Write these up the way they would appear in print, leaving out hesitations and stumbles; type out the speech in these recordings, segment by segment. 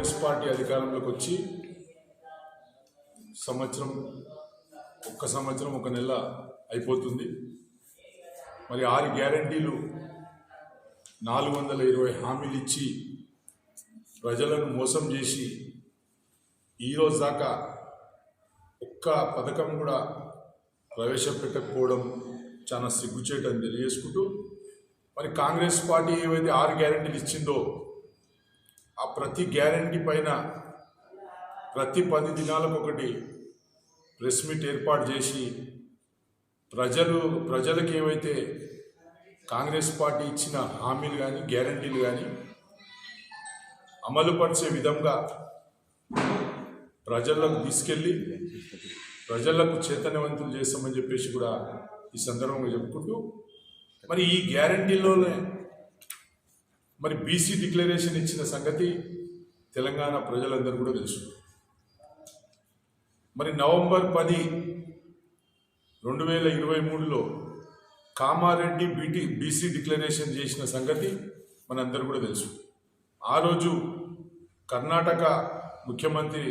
Congress party అధికారంలోకి వచ్చి సంవత్సరం ఒక నెల అయిపోతుంది. మరి 6 గ్యారంటీలు 420 హామీలు ఇచ్చి ప్రజలను మోసం చేసి ఈరోజు దాకా ఒక్క పథకం కూడా ప్రవేశపెట్టకపోవడం చాలా సిగ్గుచేటని తెలియజేసుకుంటూ, మరి కాంగ్రెస్ పార్టీ ఏవైతే 6 గ్యారంటీలు ఇచ్చిందో ఆ ప్రతి గ్యారంటీ పైన ప్రతి 10 దినాలకు ఒకటి ప్రెస్ మీట్ ఏర్పాటు చేసి ప్రజలకు ఏవైతే కాంగ్రెస్ పార్టీ ఇచ్చిన హామీలు కానీ గ్యారంటీలు కానీ అమలుపరిచే విధంగా ప్రజలకు తీసుకెళ్ళి ప్రజలకు చైతన్యవంతులు చేస్తామని చెప్పేసి కూడా ఈ సందర్భంగా చెప్పుకుంటూ, మరి ఈ గ్యారంటీలోనే మరి బీసీ డిక్లరేషన్ ఇచ్చిన సంగతి తెలంగాణ ప్రజలందరూ కూడా తెలుసు. మరి నవంబర్ 10, 2023లో కామారెడ్డి బీసీ డిక్లరేషన్ చేసిన సంగతి మనందరూ కూడా తెలుసు. ఆ రోజు కర్ణాటక ముఖ్యమంత్రి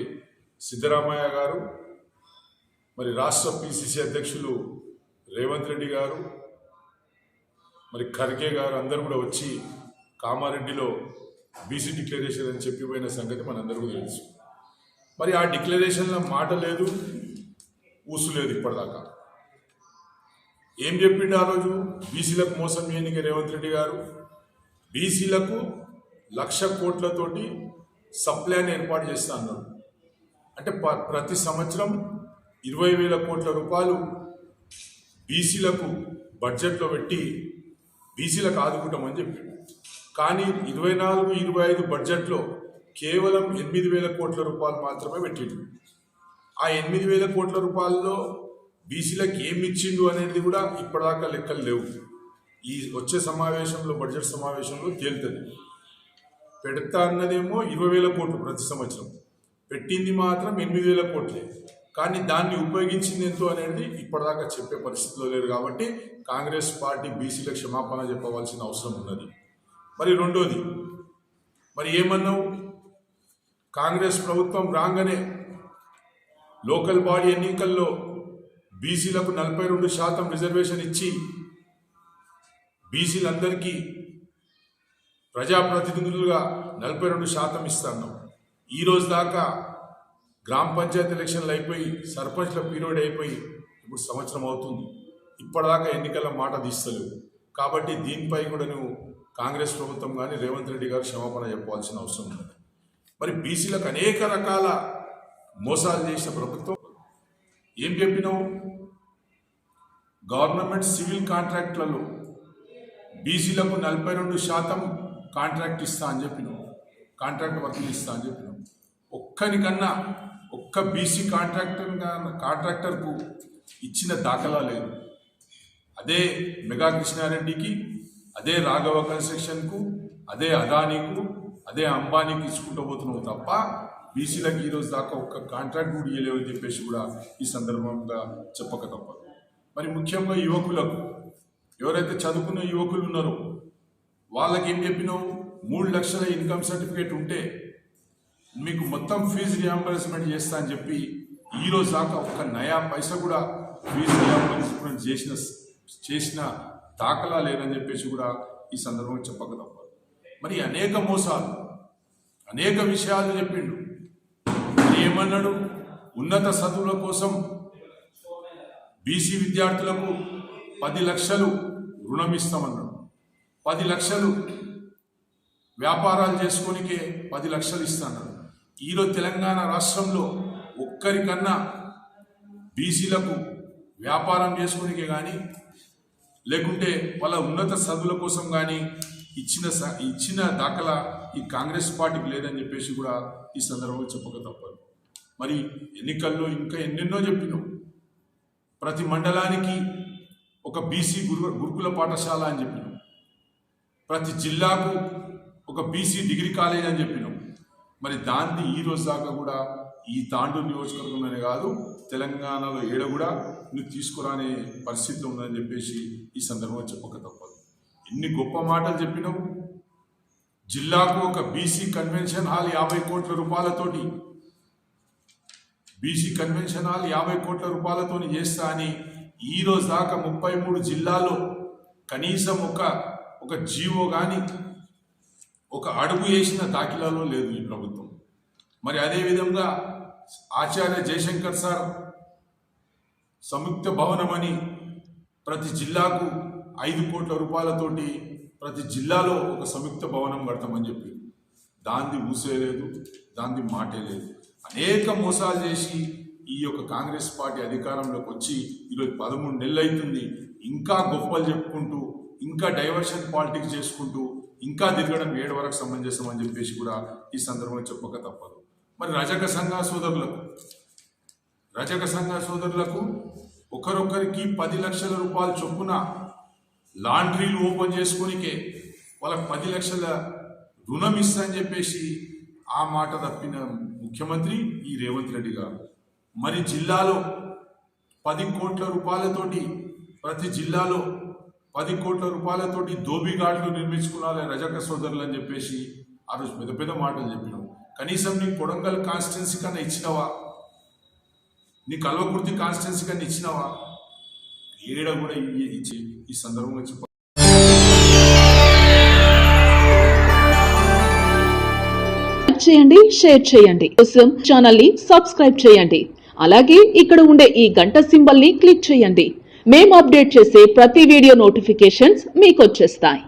సిద్ధరామయ్య గారు, మరి రాష్ట్ర పిసిసి అధ్యక్షులు రేవంత్ రెడ్డి గారు, మరి ఖర్గే గారు అందరూ కూడా వచ్చి కామారెడ్డిలో బీసీ డిక్లరేషన్ అని చెప్పిపోయిన సంగతి మనందరికీ తెలుసు. మరి ఆ డిక్లరేషన్లో మాట లేదు, ఊసు లేదు. ఇప్పటిదాకా ఏం చెప్పిండు ఆ రోజు? బీసీలకు మోసం చేయనికి రేవంత్ రెడ్డి గారు బీసీలకు 1,00,000 కోట్లతోటి సప్లాన్ ఏర్పాటు చేస్తా అన్నారు. అంటే ప్రతి సంవత్సరం 20,000 కోట్ల రూపాయలు బీసీలకు బడ్జెట్లో పెట్టి బీసీలకు ఆదుకుంటామని చెప్పిండు. కానీ 24-25 బడ్జెట్లో కేవలం 8,000 కోట్ల రూపాయలు మాత్రమే పెట్టిండు. ఆ 8,000 కోట్ల రూపాయల్లో బీసీలకు ఏమి ఇచ్చిండు అనేది కూడా ఇప్పటిదాకా లెక్కలు లేవు. ఈ వచ్చే సమావేశంలో, బడ్జెట్ సమావేశంలో తేలుతుంది. పెడతా అన్నదేమో 20,000 కోట్లు ప్రతి సంవత్సరం, పెట్టింది మాత్రం 8,000 కోట్లే. కానీ దాన్ని ఉపయోగించింది ఎంతో అనేది ఇప్పటిదాకా చెప్పే పరిస్థితిలో లేరు. కాబట్టి కాంగ్రెస్ పార్టీ బీసీలకు క్షమాపణ చెప్పవలసిన అవసరం ఉన్నది. మరి రెండోది, మరి ఏమన్నావు? కాంగ్రెస్ ప్రభుత్వం రాగానే లోకల్ బాడీ ఎన్నికల్లో బీసీలకు 42% రిజర్వేషన్ ఇచ్చి బీసీలందరికీ ప్రజాప్రతినిధులుగా 42% ఇస్తాను. ఈరోజు దాకా గ్రామ పంచాయతీ ఎలక్షన్లు అయిపోయి సర్పంచ్ల పీరియడ్ అయిపోయి ఇప్పుడు సంవత్సరం అవుతుంది. ఇప్పటిదాకా ఎన్నికల మాట తీస్తలేవు. కాబట్టి దీనిపై కూడా నువ్వు కాంగ్రెస్ ప్రభుత్వం కానీ రేవంత్ రెడ్డి గారు క్షమాపణ చెప్పాల్సిన అవసరం ఉంది. మరి బీసీలకు అనేక రకాల మోసాలు చేసిన ప్రభుత్వం ఏం చెప్పినావు? గవర్నమెంట్ సివిల్ కాంట్రాక్ట్లలో బీసీలకు 42% కాంట్రాక్ట్ ఇస్తా అని చెప్పినావు, కాంట్రాక్ట్ వర్కులు ఇస్తా అని చెప్పినావు. ఒక్కనికన్నా ఒక్క బీసీ కాంట్రాక్టర్కు ఇచ్చిన దాఖలా లేదు. అదే మెగా కృష్ణారెడ్డికి, అదే రాఘవ కన్స్ట్రక్షన్కు, అదే అదానీకు, అదే అంబానీకి ఇచ్చుకుంటూ పోతున్నావు తప్ప బీసీలకు ఈరోజు దాకా ఒక్క కాంట్రాక్ట్ కూడా ఇవ్వలేవని చెప్పేసి కూడా ఈ సందర్భంగా చెప్పక తప్పదు. మరి ముఖ్యంగా యువకులకు, ఎవరైతే చదువుకున్న యువకులు ఉన్నారో వాళ్ళకి ఏం చెప్పినావు? 3 లక్షల ఇన్కమ్ సర్టిఫికేట్ ఉంటే మీకు మొత్తం ఫీజు రియంబర్స్మెంట్ చేస్తా అని చెప్పి ఈరోజు దాకా ఒక్క నయా పైసా కూడా ఫీజు రియంబర్స్మెంట్ చేసిన దాఖలా లేదని చెప్పేసి కూడా ఈ సందర్భంగా చెప్పక తప్పదు. మరి అనేక మోసాలు, అనేక విషయాలు చెప్పిండు. ఏమన్నాడు? ఉన్నత చదువుల కోసం బీసీ విద్యార్థులకు 10 లక్షలు రుణం ఇస్తామన్నాడు. 10 లక్షలు వ్యాపారాలు చేసుకోనికే 10 లక్షలు ఇస్తాడు. ఈరోజు తెలంగాణ రాష్ట్రంలో ఒక్కరికన్నా బీసీలకు వ్యాపారం చేసుకోనికే కానీ లేకుంటే వాళ్ళ ఉన్నత చదువుల కోసం కానీ ఇచ్చిన దాఖలా ఈ కాంగ్రెస్ పార్టీకి లేదని చెప్పేసి కూడా ఈ సందర్భంగా చెప్పక తప్పదు. మరి ఎన్నికల్లో ఇంకా ఎన్నెన్నో చెప్పినాం. ప్రతి మండలానికి ఒక బీసీ గురుకుల పాఠశాల అని చెప్పినాం. ప్రతి జిల్లాకు ఒక బీసీ డిగ్రీ కాలేజ్ అని చెప్పినాం. మరి దాన్ని ఈరోజు దాకా కూడా ఈ తాండూరు నియోజకవర్గంలోనే కాదు తెలంగాణలో ఏడ కూడా నువ్వు తీసుకురానే పరిస్థితి ఉందని చెప్పేసి ఈ సందర్భంగా చెప్పక తప్పదు. ఎన్ని గొప్ప మాటలు చెప్పినావు. జిల్లాకు ఒక బీసీ కన్వెన్షన్ హాల్ 50 కోట్ల రూపాయలతోటి చేస్తా అని ఈ రోజు దాకా 33 జిల్లాల్లో కనీసం ఒక జీవో కానీ ఒక అడుగు వేసిన దాఖలాలో లేదు ఈ ప్రభుత్వం. మరి అదేవిధంగా ఆచార్య జయశంకర్ సార్ సంయుక్త భవనం అని ప్రతి జిల్లాకు 5 కోట్ల రూపాయలతోటి ప్రతి జిల్లాలో ఒక సంయుక్త భవనం కడతామని చెప్పి దాంది ఊసే లేదు, దాంది మాటే లేదు. అనేక మోసాలు చేసి ఈ యొక్క కాంగ్రెస్ పార్టీ అధికారంలోకి వచ్చి ఈరోజు 13 నెలలు అవుతుంది. ఇంకా గొప్పలు చెప్పుకుంటూ, ఇంకా డైవర్షన్ పాలిటిక్స్ చేసుకుంటూ, ఇంకా తిరగడం ఏడు వరకు సమంజసం అని చెప్పేసి కూడా ఈ సందర్భంగా చెప్పక తప్పదు. మరి రజక సంఘ సోదరులకు ఒకరొకరికి 10 లక్షల రూపాయలు చొప్పున లాండ్రీలు ఓపెన్ చేసుకునికే వాళ్ళకి 10 లక్షల రుణం ఇస్తా అని చెప్పేసి ఆ మాట తప్పిన ముఖ్యమంత్రి ఈ రేవంత్ రెడ్డి గారు. మరి జిల్లాలో 10 కోట్ల రూపాయలతోటి ప్రతి జిల్లాలో 10 కోట్ల రూపాయలతోటి దోబిఘాట్లు నిర్మించుకున్నారే రజక సోదరులు అని చెప్పేసి ఆ రోజు పెద్ద మాటలు చెప్పినావు. కనీసం నీ కొడంగల్ కాన్స్టిట్యున్సీ కన్నా ఇచ్చినవా? నీ కల్వకుర్తి కాన్స్టిట్యున్సీ కన్నా ఇచ్చినవా? ఏడ కూడా ఇచ్చి ఈ సందర్భంగా చెప్ప చేయండి, షేర్ చేయండి, కోసం ఛానల్ ని సబ్స్క్రైబ్ చేయండి. అలాగే ఇక్కడ ఉండే ఈ గంట సింబల్ ని క్లిక్ చేయండి. మేము అప్డేట్ చేసే ప్రతి వీడియో నోటిఫికేషన్స్ మీకు వచ్చేస్తాయి.